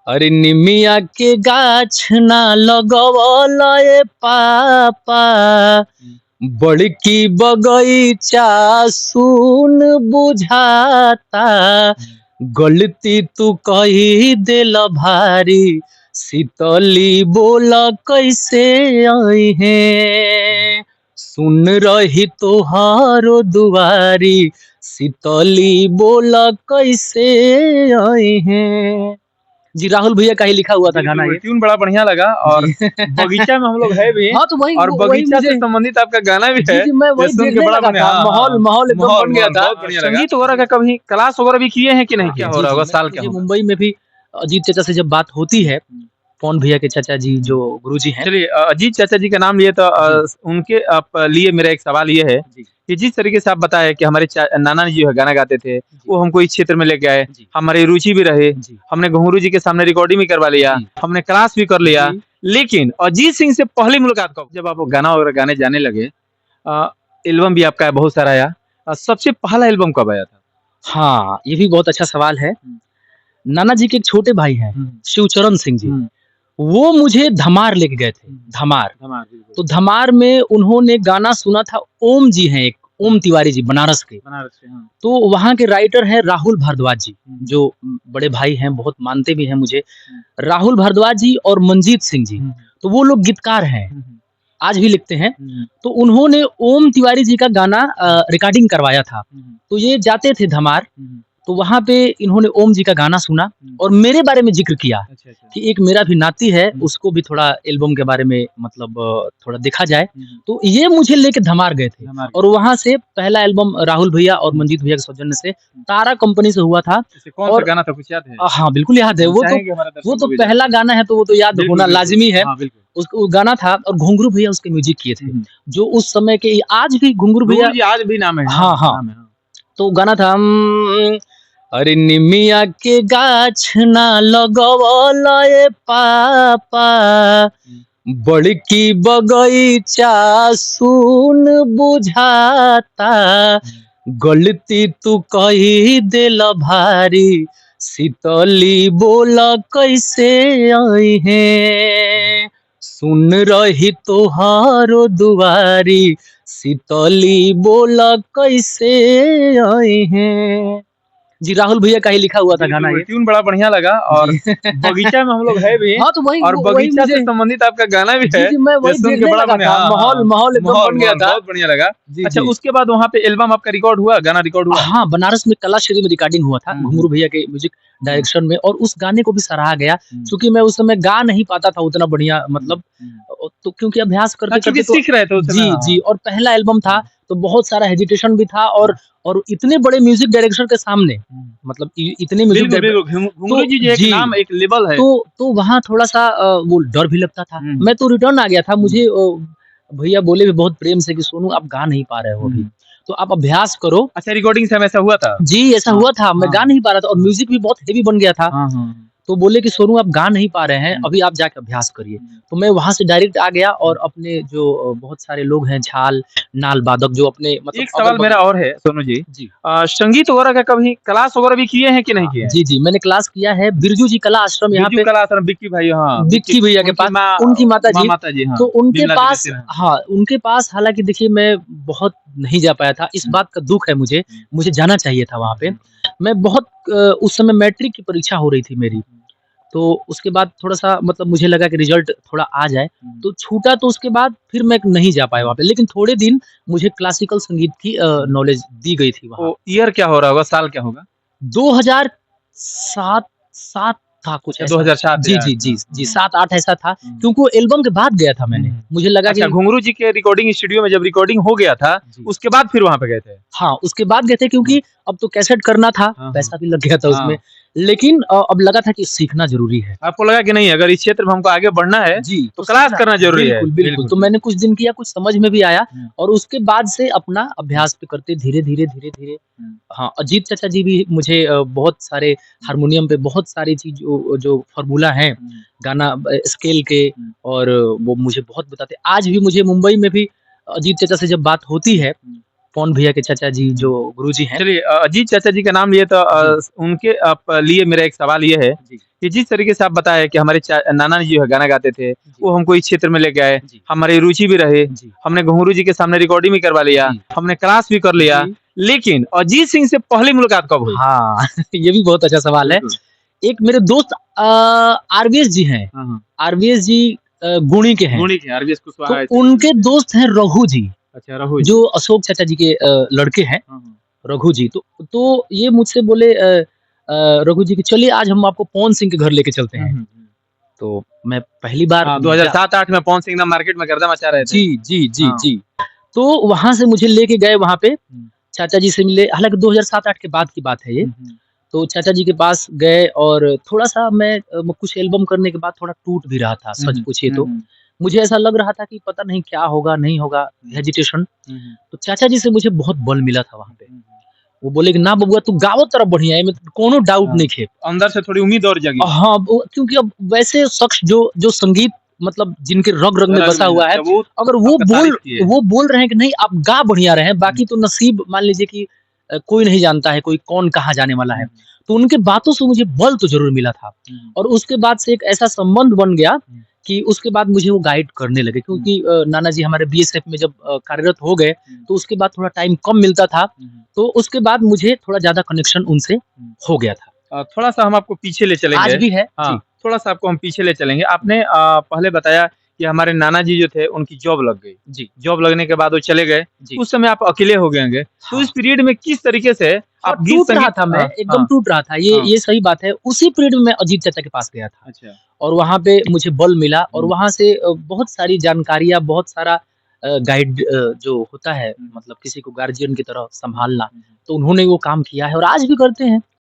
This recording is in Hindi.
अरे निमिया के गाछ ना लगवल ए पापा, बड़की बगईचा सुन बुझाता। गलती तू कही दिल भारी, शीतली बोल कैसे आई है। सुन रही तोहारो दुआरी, शीतली बोल कैसे आई है। जी, राहुल भैया का ही लिखा हुआ था गाना ये। ट्यून बड़ा बढ़िया लगा और बगीचा में हम लोग है भी। हाँ, तो वही और बगीचा से संबंधित आपका गाना भी है। जी, मैं वही देखने लगा था। माहौल एकदम बन गया था। संगीत वगैरह का कभी क्लास वगैरह भी किए हैं कि नहीं? क्या हो रहा होगा, साल क्या होगा? मुंबई में भी अजीत चाचा से जब बात होती है, पवन भैया के चाचा जी जो गुरुजी हैं। चलिए, अजीत चाचा जी का नाम लिए तो उनके आप लिए मेरा एक सवाल ये है कि जिस तरीके से आप बताए कि हमारे नाना जी जो है गाना गाते थे, वो हमको इस क्षेत्र में लेके आए, हमारी रुचि भी रहे, हमने घुंगरू जी के सामने रिकॉर्डिंग भी करवा लिया, हमने क्लास भी कर लिया। लेकिन अजीत सिंह से पहली मुलाकात कब, जब आप गाना वगैरह गाने जाने लगे? एल्बम भी आपका बहुत सारा आया, सबसे पहला एल्बम कब आया था? हाँ, ये भी बहुत अच्छा सवाल है। नाना जी के एक छोटे भाई हैं, शिवचरण सिंह जी, वो मुझे धमार लेके गए थे। धमार, तो धमार में उन्होंने गाना सुना था। ओम जी हैं एक, ओम तिवारी जी, बनारस के। तो वहाँ के राइटर हैं राहुल भारद्वाज जी, जो बड़े भाई हैं, बहुत मानते भी हैं मुझे। राहुल भारद्वाज जी और मंजीत सिंह जी, तो वो लोग गीतकार हैं, आज भी लिखते हैं। तो उन्होंने ओम तिवारी जी का गाना रिकॉर्डिंग करवाया था। तो ये जाते थे धमार, तो वहाँ पे इन्होंने ओम जी का गाना सुना और मेरे बारे में जिक्र किया कि एक मेरा भी नाती है, उसको भी थोड़ा एल्बम के बारे में मतलब थोड़ा देखा जाए। तो ये मुझे लेके धमार गए थे और वहाँ से पहला एल्बम राहुल भैया और मंजीत भैया के सौजन्य से तारा कंपनी से हुआ था। कौन सा गाना था, कुछ याद है? हाँ, बिल्कुल याद है। वो तो पहला गाना है, तो वो तो याद होना लाजिमी है। उसको गाना था और घुंगरू भैया उसके म्यूजिक किए थे, जो उस समय के, आज भी घुंगरू भैया आज भी नाम है। हाँ। तो गाना था अरे निमिया के गाछ ना लगवल ए पापा, बड़की बगईचा सुन बुझाता। गलती तू कही दिल भारी, शीतली बोल कैसे आई है। सुन रही तोहारो दुआरी, शीतली बोल कैसे आई है। जी, राहुल भैया का ही लिखा हुआ था गाना ये। ट्यून बड़ा बढ़िया लगा और बगीचा में हम लोग है भी। हाँ, तो वही और बगीचा से संबंधित आपका गाना भी है। मैं वही देखने लगा था। माहौल एकदम बन गया था। बहुत बढ़िया लगा। अच्छा, उसके बाद वहाँ पे एल्बम आपका रिकॉर्ड हुआ, गाना रिकॉर्ड हुआ? हाँ, बनारस में कलाश्री में रिकॉर्डिंग हुआ था, घुंगरू भैया के म्यूजिक डायरेक्शन में, और उस गाने को भी सराहा गया। क्योंकि मैं उस समय गा नहीं पाता था उतना बढ़िया, मतलब तो क्योंकि अभ्यास करते सीख रहे थे। जी, और पहला एल्बम था तो बहुत सारा हेजिटेशन भी था। और इतने बड़े म्यूजिक डायरेक्टर के सामने, मतलब इतने म्यूजिक घुंगरू जी एक नाम, एक लेवल है, तो वहाँ थोड़ा सा वो डर भी लगता था। मैं तो रिटर्न आ गया था। मुझे भैया बोले भी बहुत प्रेम से कि सोनू आप गा नहीं पा रहे हो अभी, तो आप अभ्यास करो। अच्छा, रिकॉर्डिंग समय ऐसा हुआ था? जी, ऐसा हुआ था। मैं गा नहीं पा रहा था और म्यूजिक भी बहुत हेवी बन गया था। तो बोले कि सोनू आप गा नहीं पा रहे हैं, अभी आप जाके अभ्यास करिए। तो मैं वहाँ से डायरेक्ट आ गया और अपने जो बहुत सारे लोग हैं, झाल, नाल वादक, जो अपने मतलब। एक सवाल मेरा और है सोनू जी, संगीत वगैरह का कभी क्लास वगैरह भी किए हैं कि नहीं किए? जी, मैंने क्लास किया है बिरजू जी कला आश्रम, यहाँ पे कला आश्रम, बिक्की भाई, बिक्की भैया के पास, उनकी माता जी। तो उनके पास, उनके पास हालांकि देखिए मैं बहुत नहीं जा पाया था, इस बात का दुख है मुझे जाना चाहिए था वहाँ पे। मैं बहुत उस समय मैट्रिक की परीक्षा हो रही थी मेरी, तो उसके बाद थोड़ा-सा मतलब मुझे लगा कि रिजल्ट थोड़ा आ जाए, तो छूटा। तो उसके बाद फिर मैं नहीं जा पाया वहाँ पे, लेकिन थोड़े दिन मुझे क्लासिकल संगीत की नॉलेज दी गई थी वहाँ। तो ईयर क्या हो रहा होगा, साल क्या होगा? 2007 था कुछ ऐसा। 2007 जी, 7-8 ऐसा था, क्योंकि वो एल्बम के बाद गया था मैंने। मुझे लगा कि घुंगरू जी के रिकॉर्डिंग स्टूडियो में जब रिकॉर्डिंग हो गया था, उसके बाद फिर वहाँ पे गए थे? हाँ, उसके बाद गए थे, क्योंकि अब तो कैसेट करना था, पैसा भी लग गया था उसमें। लेकिन अब लगा था कि सीखना जरूरी है। आपको लगा कि नहीं, अगर इस क्षेत्र में हमको आगे बढ़ना है तो क्लास करना जरूरी है? बिल्कुल। तो मैंने कुछ दिन किया, कुछ समझ में भी आया, और उसके बाद से अपना अभ्यास पे करते धीरे-धीरे। हाँ, अजीत चाचा जी भी मुझे बहुत सारे हारमोनियम पे बहुत सारी चीज जो फार्मूला है गाना स्केल के, और वो मुझे बहुत बताते। आज भी मुझे मुंबई में भी अजीत चाचा से जब बात होती है, पवन भैया के चाचा जी जो गुरुजी हैं। चलिए अजीत चाचा जी का नाम लिए तो उनके लिए मेरा एक सवाल ये है कि जिस तरीके से आप बताए कि हमारे नाना जी जो है गाना गाते थे, वो हमको इस क्षेत्र में लेके आए, जी। हमारी रुचि भी रहे, जी। हमने घुंगरू जी के सामने रिकॉर्डिंग भी करवा लिया, जी। हमने क्लास भी कर लिया, जी। लेकिन अजीत सिंह से पहली मुलाकात कब हुई? हाँ ये भी बहुत अच्छा सवाल है। एक मेरे दोस्त आरवीएस जी हैं, हाँ, हाँ। आरवीएस जी गुणी के हैं। गुणी के आरवीएस कुशवाहा तो ऐसे उनके कुछ दोस्त हैं रघु जी, अच्छा रघु जी। जो अशोक चाचा जी के लड़के हैं, हाँ, हाँ। रघु जी। तो ये मुझसे बोले रघु जी कि चलिए आज हम आपको पवन सिंह के घर लेके चलते हैं। तो मैं पहली बार हाँ, 2007-8 में पवन सिंह ना मार्केट में गर्दा मचा रहे थे। जी। हाँ। तो वहाँ से मुझे लेके गए वहाँ पे, चाचा जी से मिले, हालाँकि 2007-8 के बाद की बात है ये। तो चाचा जी के पास गए और थोड़ा-सा मैं कुछ एल्बम करने के बाद थोड़ा टूट भी रहा था, सच पूछिए तो। मुझे ऐसा लग रहा था कि पता नहीं क्या होगा, नहीं होगा, हेजिटेशन। तो चाचा जी से मुझे बहुत बल मिला था वहाँ पे। वो बोले कि ना बबुआ तू गावत तरह बढ़िया है, एमे कोनो डाउट नहीं खे। अंदर से थोड़ी उम्मीद और जगी। हाँ, वो क्योंकि अब वैसे शख्स जो संगीत मतलब जिनके रग-रग में बसा हुआ है, अगर वो बोल रहे हैं कि नहीं आप गा बढ़िया रहे हैं, बाकी तो नसीब मान लीजिए कि कोई नहीं जानता है, कोई कौन कहाँ जाने वाला है। तो उनके बातों से मुझे बल तो ज़रूर मिला था और उसके बाद से एक ऐसा संबंध बन गया कि उसके बाद मुझे वो गाइड करने लगे क्योंकि नाना जी हमारे बीएसएफ में जब कार्यरत हो गए, तो उसके बाद थोड़ा टाइम कम मिलता था, तो उसके बाद मुझे थोड़ा ज़्यादा कनेक्शन उनसे हो गया था। थोड़ा-सा हम आपको पीछे ले चलेंगे। आज भी है। हाँ, जी। थोड़ा-सा आपको हम पीछे ले चलेंगे। आपने पहले बताया कि हमारे नाना जी जो थे उनकी जॉब लग गई। जी। जॉब लगने के बाद वो चले गए। जी। उस समय आप अकेले हो गए होंगे। तो इस पीरियड में किस तरीके से आप गीत टूट रहा संगीत था मैं, एकदम हाँ। टूट रहा था। ये सही बात है। उसी पीरियड में मैं अजीत चाचा के पास गया था। अच्छा। और वहाँ पे मुझे बल मिला और वहाँ से बहुत सारी जानकारियाँ, बहुत सारा गाइड जो होता है मतलब किसी को गार्जियन की तरह सँभालना, तो उन्होंने वो काम किया है और आज भी करते हैं।